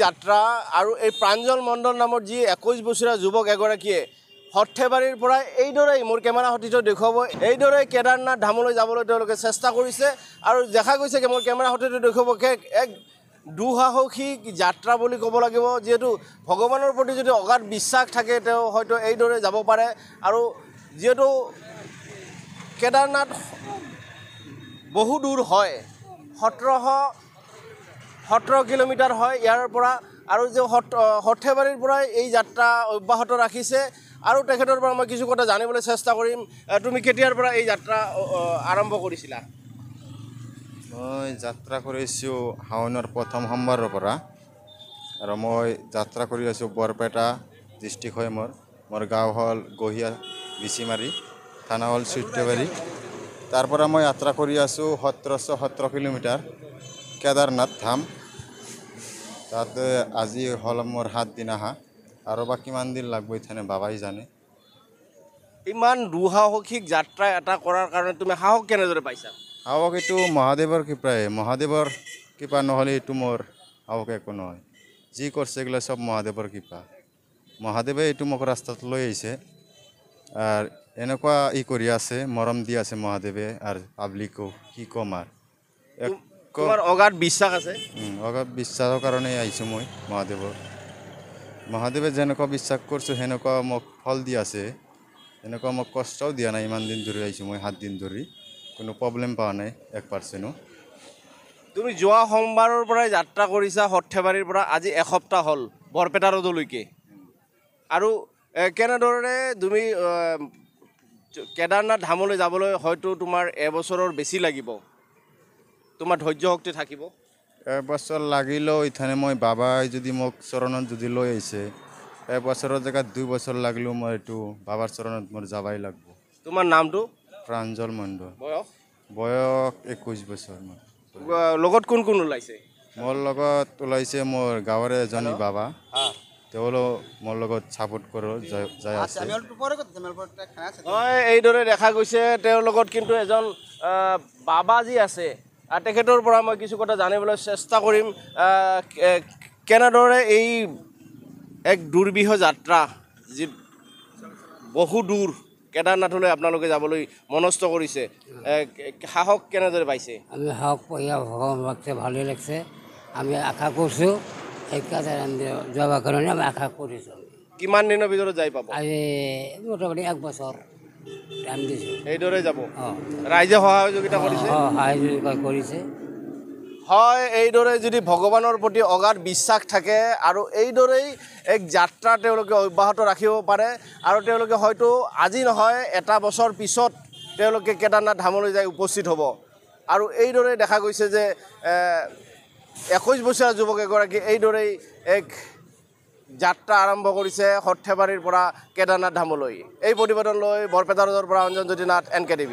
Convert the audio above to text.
যাত্ৰা আৰু এই প্ৰাঞ্জল মণ্ডল নামৰ যি 21 বছৰীয়া যুৱক এগৰাকীয়ে সৰ্থেবাৰীৰ পৰা এইদৰেই মোৰ কেমেৰা সতীৰ্থ দেখুৱাব এইদৰে কেদাৰনাথ ধামলৈ যাবলৈ তেওঁলোকে চেষ্টা কৰিছে আৰু দেখা গৈছে যে মোৰ কেমেৰা সতীৰ্থ দেখুৱাব এক দুঃসাহসিক যাত্ৰা বুলি ক'ব লাগিব যেহেতু ভগৱানৰ প্ৰতি যদি অগাধ বিশ্বাস থাকে তেওঁ হয়তো এইদৰে যাব পাৰে আৰু যেহেতু কেদাৰনাথ বহু দূৰ হয় 17 কিলোমিটাৰ হয় ইয়াৰ পৰা আৰু যে সৰ্থেবাৰীৰ পৰা এই যাত্ৰা অব্যাহত ৰাখিছে আৰু তেখেতৰ পৰা মই কিছু কথা জানিবলৈ চেষ্টা কৰিম তুমি কেতিয়াৰ পৰা এই যাত্ৰা আৰম্ভ কৰিছিলা মই যাত্ৰা কৰিছোঁ শাওনৰ প্ৰথম সোমবাৰৰ পৰা আৰু মই যাত্ৰা কৰি আছোঁ বৰপেটা ডিষ্ট্ৰিক্ট হয় মোৰ গাঁও হ'ল গহিয়া বিচিমাৰি থানা হ'ল সৰ্থেবাৰী তাৰ পৰা মই যাত্ৰা কৰি আছোঁ 1717 কিলোমিটাৰ কেদাৰনাথ ধাম তাতে আজি হ'ল মোৰ 7 দিন আহা আৰু বা কিমান দিন লাগব ইথানে বাবাই জানে ইমান দুঃসাহসিক যাত্ৰা এটা কৰাৰ কাৰণে তুমি সাহস কেনেদৰে পাইছা সাহস এইটো মহাদেৱৰ কৃপা নহ'লে এইটো মোৰ সাহস একো নহয় যি কৰিছে এইগিলা চব মহাদেৱৰ কৃপা মহাদেৱে এইটো মোক ৰাস্তাত লৈ আহিছে আৰু এনেকুৱা কৰি আছে মৰম দি আছে মহাদেৱে আৰু পাব্লিকো কি ক'ম আৰু তোমাৰ অগাধ বিশ্বাস আছে অগাধ বিশ্বাসৰ কাৰণে আহিছোঁ মই মহাদেৱে যেনেকুৱা বিশ্বাস কৰিছোঁ সেনেকুৱা মোক ফল দি আছে এনেকুৱা মোক কষ্টও দিয়া নাই ইমান দিন ধৰি আহিছোঁ মই 7 দিন ধৰি কোনো প্ৰব্লেম পোৱা নাই 1%ও তুমি যোৱা সোমবাৰৰ পৰাই যাত্ৰা কৰিছা সৰ্থেবাৰীৰ পৰা আজি এসপ্তাহ হ'ল বৰপেটা ৰোডলৈকে আৰু কেনেদৰে তুমি কেদাৰনাথ ধামলৈ যাবলৈ হয়তো তোমাৰ এবছৰৰ বেছি লাগিব তোমাৰ ধৈৰ্য শক্তি থাকিব এবছৰ লাগিলেও ইথানে মই বাবাই যদি মোক চৰণত যদি লৈ আহিছে এবছৰৰ জেগাত 2 বছৰ লাগিলেও মই এইটো বাবাৰ চৰণত মোৰ যাবাই লাগব তোমাৰ নামটো প্ৰাঞ্জল মণ্ডল বয়স 21 বছৰ লগত কোন কোন ওলাইছে মোৰ লগত ওলাইছে মোৰ গাঁৱৰে এজনী বাবা তেওঁলোক মোৰ লগত ছাপোৰ্ট কৰোঁ যাই আছে হয় এইদৰে দেখা গৈছে তেওঁৰ লগত কিন্তু এজন বাবা যি আছে তেখেতৰ পৰা মই কিছু কথা জানিবলৈ চেষ্টা কৰিম কেনেদৰে এই এক দুৰ্বিহ যাত্ৰা যি বহু দূৰ কেদাৰনাথলৈ আপোনালোকে যাবলৈ মনস্থ কৰিছে সাহস কেনেদৰে পাইছে আমি সাহস পাইয়া ভগৱান ভক্তে ভালেই লাগছে আমি আশা কৰিছোঁ এই যাবৰ কাৰণে আমি আশা কৰিছোঁ কিমান দিনৰ ভিতৰত যাই পাব আজি মোটামুটি 1 বছৰ টাইম দিছোঁ এইদৰে যাব অঁ ৰাইজে সহযোগিতা কৰিছে সহযোগিতা কৰিছে হয় এইদৰে যদি ভগৱানৰ প্ৰতি অগাধ বিশ্বাস থাকে আৰু এইদৰেই এক যাত্ৰা তেওঁলোকে অব্যাহত ৰাখিব পাৰে আৰু তেওঁলোকে হয়তো আজি নহয় এটা বছৰ পিছত তেওঁলোকে কেদাৰনাথ ধামলৈ যাই উপস্থিত হ'ব আৰু এইদৰে দেখা গৈছে যে 21 বছৰীয়া যুৱক এগৰাকী এইদৰেই এক যাত্ৰা আৰম্ভ কৰিছে সৰ্থেবাৰীৰ পৰা কেদাৰনাথ ধামলৈ এই প্ৰতিবেদন লৈ বৰপেটা ৰোডৰ পৰা অঞ্জন জ্যোতি নাথ NK TV